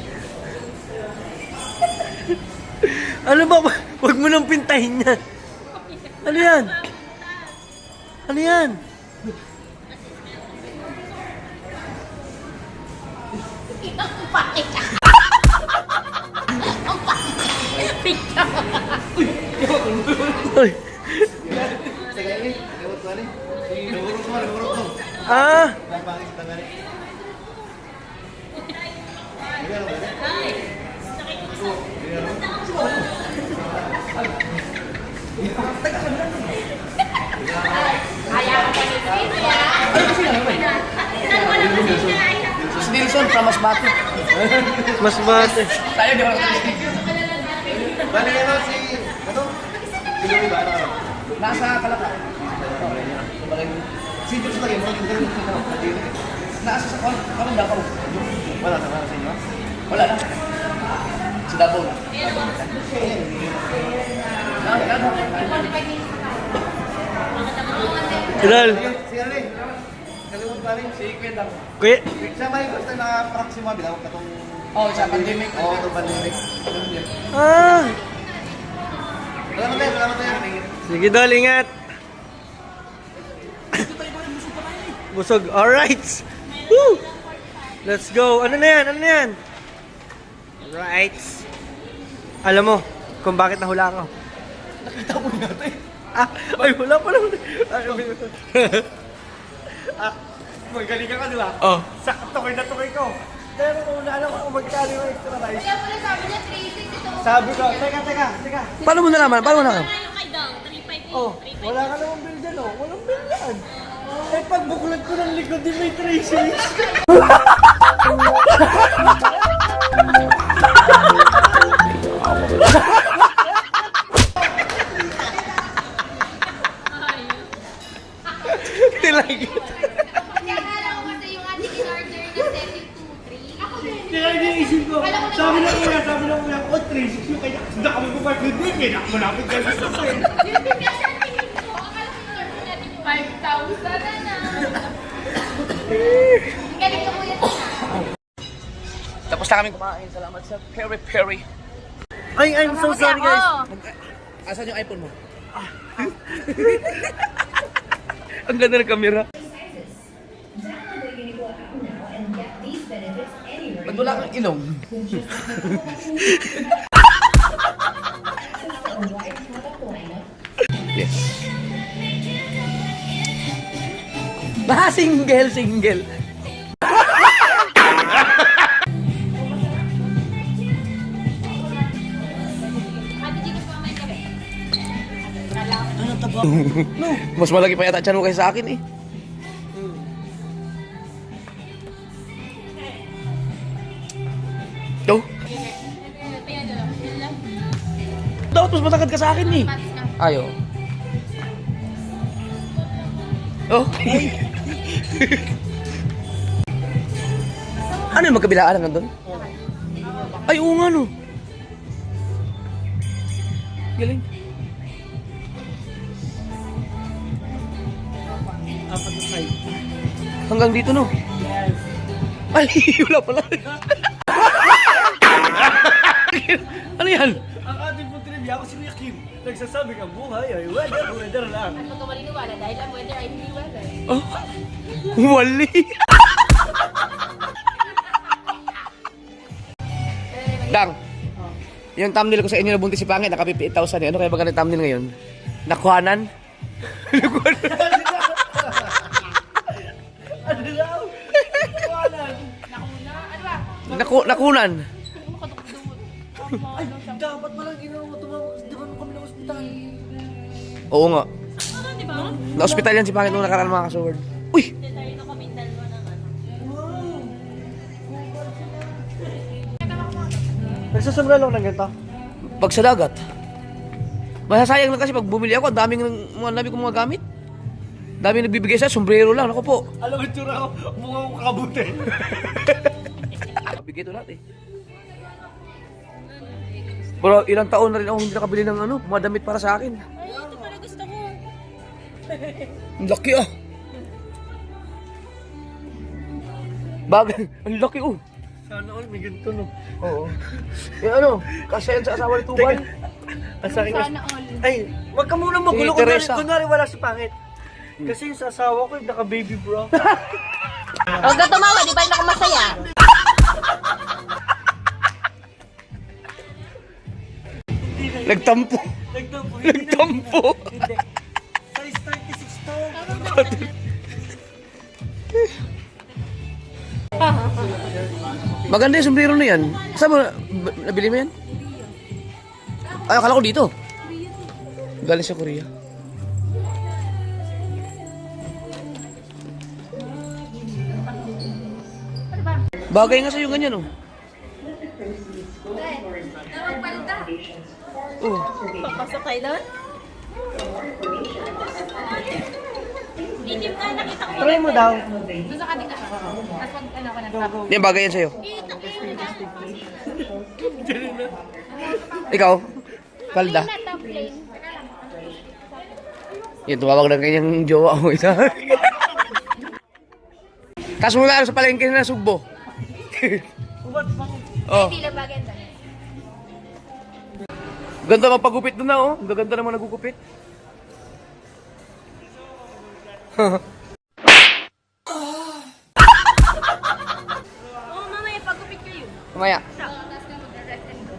Ano ba? Huwag mo nang pintahin yan. Ano yan? Ano yan? Uy. Ah. Si Dilson from Masbate. Mas bate. Tayo di ko nakatalistig. Bali na si... Ano? Sino ba? Nasa Kalaka. Si Dilson lagi mo. Nasa sa kung Davao. Wala sa inyo? Wala na. Si Davao na. Idol. Si Ali, kalimut pa rin. Si Kwenda. Kuya. Siya may gusto na Proxima bilang katong Oh, sa pandemic. itong pandemic. Ah. Salamat tayo. Sige Dol, ingat. Busog. Alright. Woo! Let's go. Ano na yan? Alright. Alam mo kung bakit nahula ako? Nakita mo nga ito eh. Ay, wala pa lang. Magaling ka di ba? Oh. Tukoy na tukoy ko. Pero kung alam ko kung magkano yung extra rice. Kaya pala sabi niya 3,600 ito. Sabi ko, teka. Paano mo nalaman? Ano kay Dong? 3,500. Oh, wala ka namang bill dyan oh. Walang bill yan. Eh, pag buklat ko ng likod din may traces. Tilagay. Kaya akala ko kasi yung ating in-order na 723. Ako din. Kaya iniisip ko, sabi ng kuya, oh, 360 yung kanya. Hindi kami ko parang hindi, kaya malapit ka na sa akin. Yung bigla siya tingin ko. Akala ko in-order natin yung 5,000 na. Ang galing ka mo yan na. Tapos na kami kumain. Salamat sa Peri Peri. Ay, I'm so sorry guys. Asan yung iPhone mo? Ang ganda ng camera. Ba't wala kang ilong? Yes. Single. Ate Gigi po may gabi. Mas malaki pa yata tiyan mo kaysa sa akin eh. Oh, dapat mas matangkad ka sa akin eh. Ayo. Oh. Ano yung magkabilaan lang nandun? Ay, oo nga no. Galing. Hanggang dito no? Ay, wala pala. Ano yan? Ang ating po trivia, ako si Kuya Kim. Nagsasabi ang buhay ay weather lang. At huwag ka maliniwala dahil ang weather ay hindi weather. Oh, wali. Dang, yung thumbnail ko sa inyo na buntis si Pangit, naka 58,000 eh. Ano kaya ba ganun thumbnail ngayon? Nakuhanan? Ano daw? Nakunan? Ay, dapat mo lang ginawa mo tumawag. Di ba nung kami ng ospital? Oo nga. Ano, di ba? Na-hospital yan si Pangit nung nakaraan mga kasaward. Uy! Hindi tayo na kami dalawa ng ano. Nagsasamra lang ng ganito. Pag sa dagat. Masasayang lang kasi pag bumili ako, ang dami kong mga gamit. Dami nagbibigay sa sombrero lang, ako po. Alam mo, itsura ko, mukha ko kabuti. Bigay ito lahat eh. Pero ilang taon na rin ako hindi nakabili ng mga damit para sa akin. Ay, ito pala gusto ko. Ang laki ah. Bagay, ang laki oh. Sana all may ganito, no? Oo. Kasi yan sa asawa ni Tubal. Ang sa akin, Sana all. ay, wag ka muna magulo. Si Teresa. Kunwari wala si Pangit. Kasi yung sa asawa ko, naka-baby bro. Huwag ka tumawa, di ba rin ako masaya? Nagtampo. Nagtampo. Nagtampo. Hindi. Size 36 to. Maganda yung sombrero na yan. Saan mo nabili mo yan? Ay, akala ko dito. Galing sa Korea. Bagay nga sa'yo ganyan oh. Oh. Papasok kayo doon? Hindi ka nakita ko. Try mo daw. Doon sa kanila. Tapos pag ano ka nagtapos. Yan, bagay yan sa'yo. Kita ko yun. Ikaw? Palda? Yan, tumawag na kanyang jowa mo ito. Tapos muna sa palengke na Sugbo. Oh. Hindi lang bagay doon. Ganda magpagupit doon na oh. Ang gaganda naman nagugupit. Oo, mamaya pagupit kayo. Mamaya.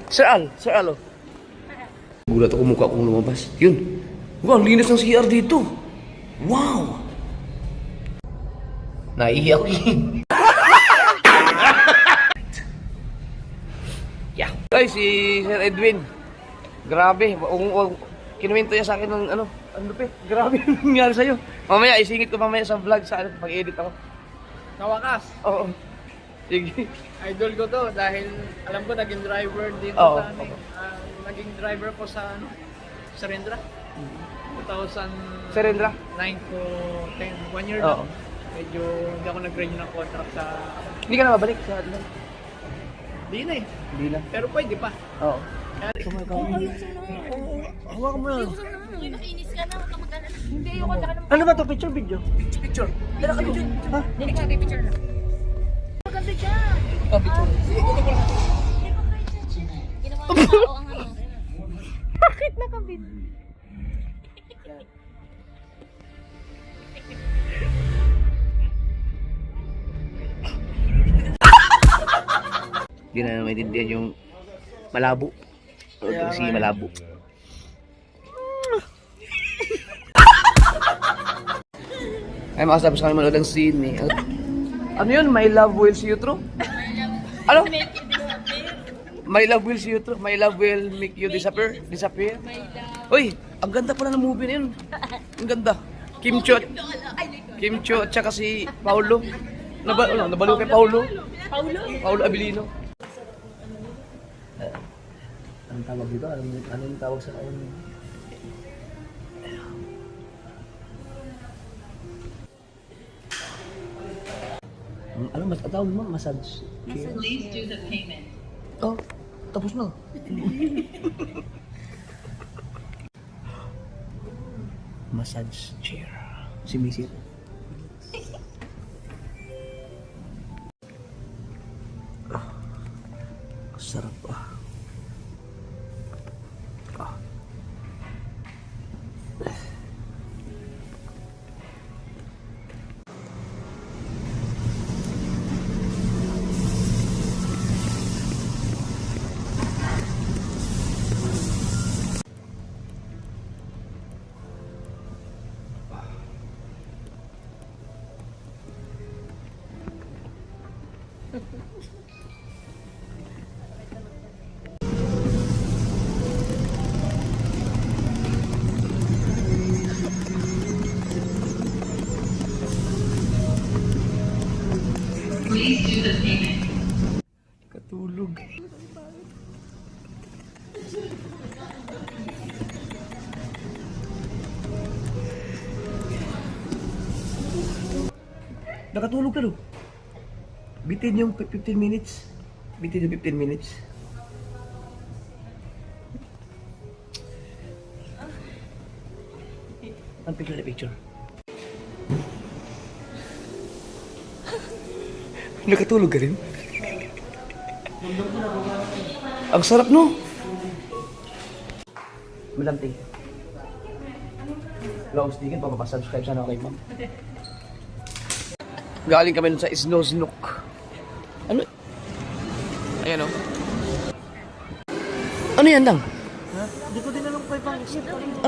Sir Al oh. Gulat ako mukha kong lumabas. Yun. Wow, ang linis ng CR dito. Wow. Naiiyak yun. Yeah. Guys, si Sir Edwin. Grabe. Kinuwento niya sa akin ng ano pe. Grabe yung nangyari sa'yo. Mamaya, isingit ko mamaya sa vlog sa pag-edit ako. Kawakas, Oo. Sige. idol ko to dahil alam ko naging driver dito Oo. sa amin. Naging driver ko sa Serendra. 2009 Serendra? to 10, 1 year Oo. lang. Medyo hindi ako nag-renew ng contract sa... Hindi ka na mabalik sa ano? Di na eh. Hindi na. Pero pwede pa. Oo. Hawakan mo lang. Uy, makinis ka na. Huwag ka mag-alala. Hindi, ayoko na ka naman. Ano ba to? Picture video? Picture. Dala ka picture. Ha? Hindi ka picture na. Maganda siya. Oh, picture. Ginawa ng tao ang ano. Bakit nakabit? Hindi na maintindihan yung malabo. Sige, malabo. Ay, makasabos kami manood ng scene eh. Ano yun? My love will see you through? Ano? My love will see you through. My love will make you disappear. Disappear. Uy, ang ganda pala ng movie na yun. Ang ganda. Kim Cho. Kim Cho at saka si Paulo. Nabalo kay Paulo. Paulo Abilino. Anong tawag dito? Anong tawag sa kain? Ano mas tawag mo? Massage. Please do the payment. Oh, tapos na. Massage chair. Si Missy. Sarap ah. Katulog. Nakatulog ka no? Bitin yung 15 minutes. Bitin yung 15 minutes. Ang picture na picture. Nakatulog ka rin? Ang sarap no? Madam Ting. Laos tingin, papapasubscribe sana ako kay ma'am. Galing kami nun sa Snow Snook. Ano? Ayan o. Ano yan lang? Ha? Hindi ko din alam kay pang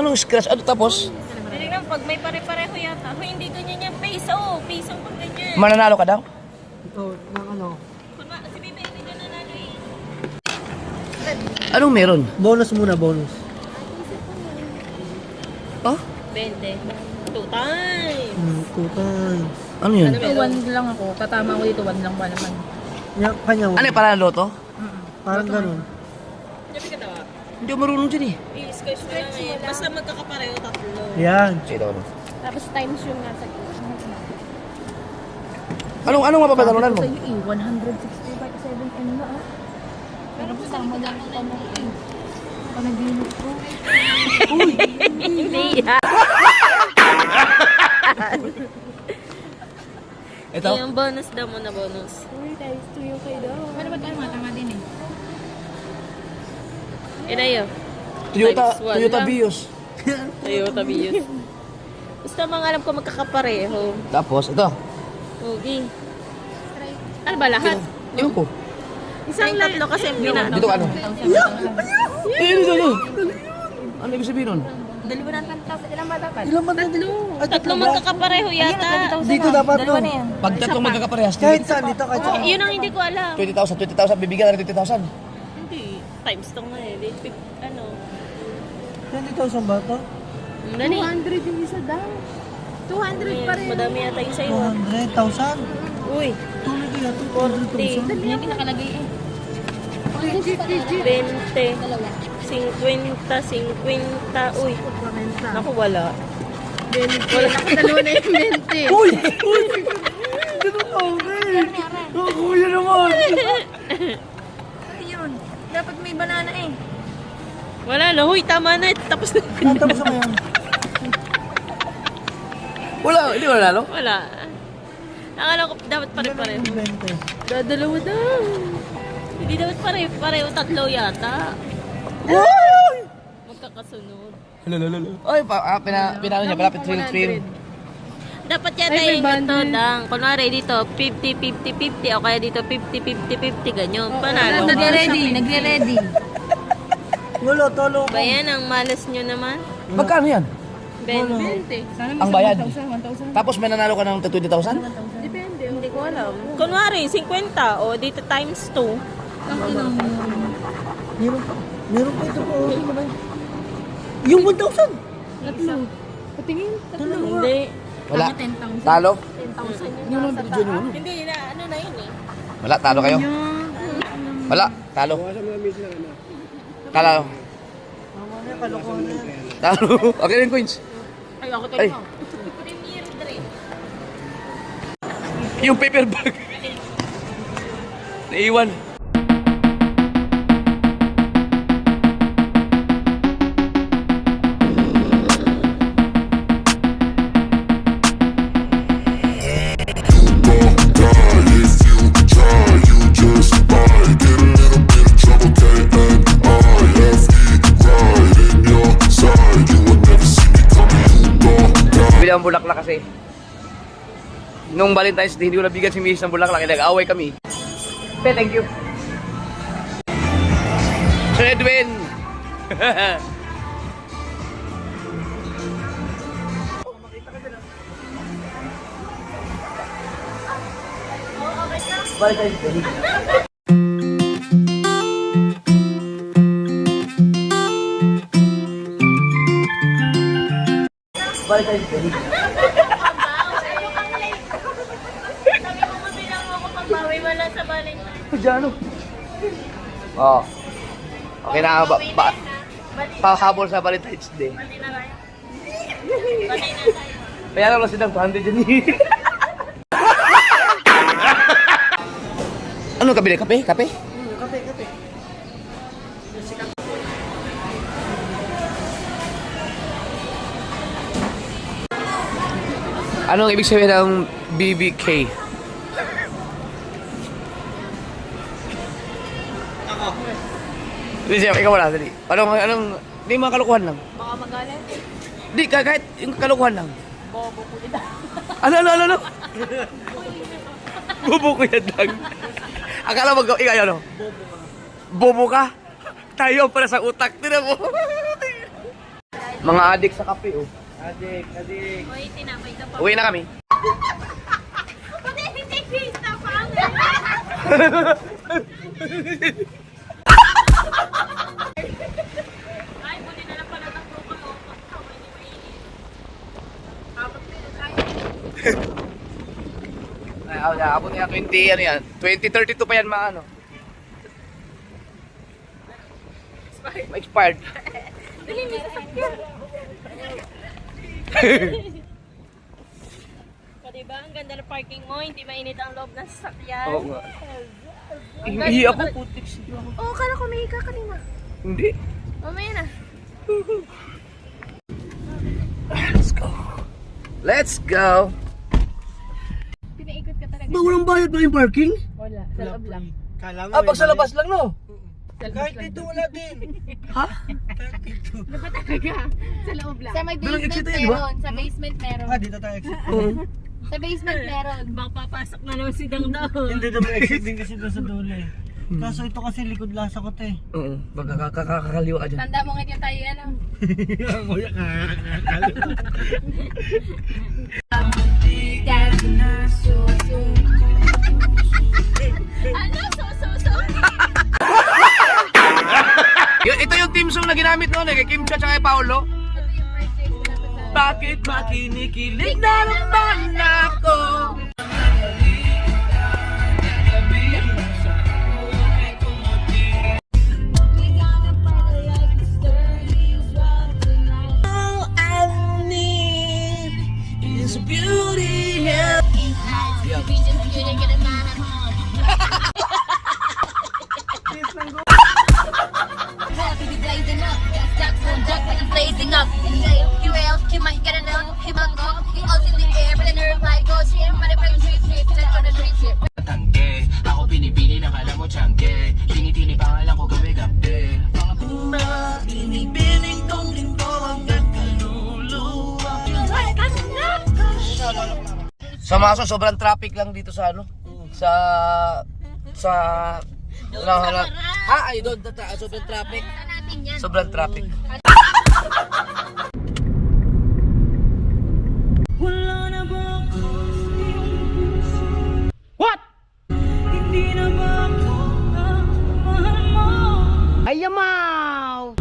Anong scratch? Ano tapos? Tinignan, pag may pare-pareho yata. Hindi ganyan yung face. Face ang pag ganyan. Mananalo ka daw? Ito, ng ano? Si Bibi, hindi ka nanalo eh. Anong meron? Bonus muna, bonus. Oh? 20. 2 times. 2 times. Ano yun? Ito, 1 lang ako. Tatama ko dito, 1 lang ba naman? Yan, kanya. Ano yung para loto? Parang ganun. Sabi ka daw, Hindi ako marunong dyan eh. i-scratch mo lang eh. Basta magkakapareho tatlo. Yan. Sige daw. Tapos times yung nasa gitna. Anong mapapatalunan mo? Sa iyo eh, 165.7 M na ah. Pero kasama lang ito mo eh. Panaginip ko. Hindi yan. Ito? Yung bonus daw mo na bonus. Uy, times 2 yung kayo daw. Ano ba tayo matama din eh? Inayo. Toyota Times one Toyota lang. Vios. Toyota Vios. Basta mga alam ko magkakapareho. Tapos, ito. Okay. Ano ba lahat? Ewan ko. Isang tatlo kasi Dito ka ano? Ano? Ano ibig sabihin nun? Dalawa na ang ilang ba dapat? Ilan ba tatlo? Tatlo magkakapareho yata. Dito dapat no. Pag tatlong magkakaparehas, Kahit saan, dito kahit saan. Yun ang hindi ko alam. 20,000, bibigyan na rin 20,000. Hindi. Times to nga eh. Ano? 20,000 ba ito? Nani? 200 yung isa daw. 200 pa rin. Madami yata yung sa'yo. 200,000? Uy. Tuloy ko yan, 40. 200,000. Hindi nakalagay eh. 20. 50. 50. Uy. Naku, wala. 20. Wala ka dalawa na yung 20. Uy! Uy! Ganun ka, okay. Oh, kuya naman. Yun. Dapat may banana eh. Wala na. Huy, tama na. Tapos na. Tapos na yan. Wala, hindi ko nanalo. Wala. Akala ko dapat pare-pareho. 20. Dadalawa daw. Hindi dapat pare-pareho. Tatlo yata. Uy! Magkakas sunod. Ay, pinano niya, malapit thrill. Dapat yata yung ito lang. Kunwari dito, 50-50-50 o kaya dito 50-50-50, ganyan. Panalo. Nagre-ready. Ngulo, tolo. Ba yan, ang malas nyo naman? Magkano yan? 20. Ang bayad. Tapos may nanalo ka ng 20,000? Depende, hindi ko alam. Kunwari, 50 o dito times 2. Meron pa ito po. Yung 1,000. Hindi. Wala. Talo? 10,000. Hindi, ano na yun eh. Wala, talo kayo? Wala, talo. Talo. Talo. Okay rin coins. Ay, ako Ay. tayo. Premier drink. Yung paper bag. Naiwan. Bili ang bulaklak kasi. Nung Valentine's Day, hindi ko nabigyan si Mrs. ng bulaklak. Nag-away kami. Pe, thank you. Sir Edwin! Valentine's Day. Valentine's Day. Sabi mo, mabilang mo ako pagbawi wala sa Valentine. Diyan. Oh. Okay na pahabol sa Valentine's Day. Pati na tayo. Pati na tayo. Kaya lang silang 200 dyan eh. Ano kabili? Kape? Kape? Kape. Anong ibig sabihin ng BBK? Ako. Hindi siya, ikaw wala, dali. Anong, hindi mga kalukuhan lang. Baka magalit. Hindi, kahit yung kalukuhan lang. Bobo po kita. Ano? Bobo ko yan lang. Akala mo, ikaw ano? Bobo ka? Tayo para sa utak. Tira mo. Mga adik sa kape, oh. Adik. Uy, tinapay ka pa. Uwi na kami. Pati hindi face na pa. Ay, buti na lang pala ng grupo ko. Pagkawin ni Maini. Apat na tayo. Ay, abot niya 20, ano yan? 2032 pa yan, mga ano. Expired. Dali, may sasakyan. So, diba? Ang ganda ng parking mo. Hindi mainit ang loob ng sasakyan. Oo nga. Ihi ako, putik siya ako. Oo, kala ko may ika kanina. Hindi. Mamaya na. Let's go. Let's go. Pinaikot ka talaga. Walang bayad ba yung parking? Wala, sa loob lang. Kala mo. Pag sa labas lang, no? Kahit dito wala din. Ha? Dapat talaga. Sa loob lang. Sa may Walang basement exit yan, di ba? meron. Sa basement meron. Dito tayo exit. Sa basement meron. Baka papasok na naman si Dangdang. Hindi naman exit din kasi doon sa dulo eh. Kaso ito kasi likod lasa ko te. Oo. Magkakakaliwa ka dyan. Tanda mo ngayon tayo ano. Kuya ka. Ano? So. Ito yung team song na ginamit noon eh, kay Kim Cha tsaka kay Paolo. Ito yung birthday ko na sa... Bakit makinikilig na naman ako? All I need is beauty. Blazing up, he might get a no, he might go, he also in the air, but the nerve like go, she ain't Sa Maso, sobrang traffic lang dito sa ano? Sa... Ay, doon, sobrang traffic. natin yan. Sobrang traffic. What? Ayamaw!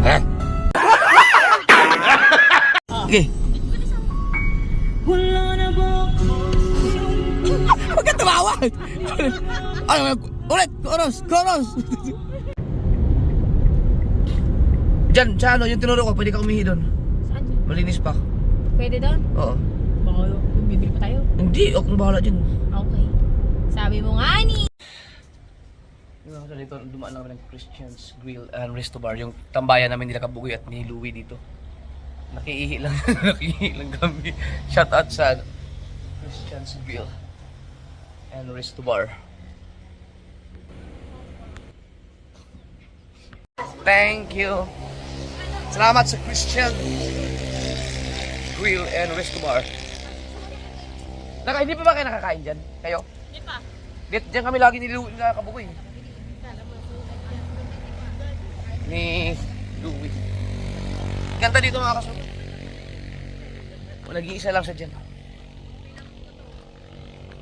Ha? Okay. Huwag ka tumawa! Ay, ulit! Chorus! Diyan, sa ano, yung tinuro ko, pwede ka umihi doon. Saan? Malinis pa. Pwede doon? Oo. Baka bibili pa tayo. Hindi, akong bahala dyan. Okay. Sabi mo nga ni. Dito, dumaan lang kami ng Christian's Grill and Resto Bar. Yung tambayan namin nila Kabugoy at ni Louie dito. Nakiihi lang, nakiihi lang kami. Shout out sa Christian's Grill and Resto Bar. Thank you. Salamat sa Christian Grill and Resto Bar. Hindi pa ba kayo nakakain dyan? Kayo? Di pa. Diyan kami lagi ni Louie na Kabugoy. Ni Louie. Ganda dito mga kasunod. Nag-iisa lang siya dyan.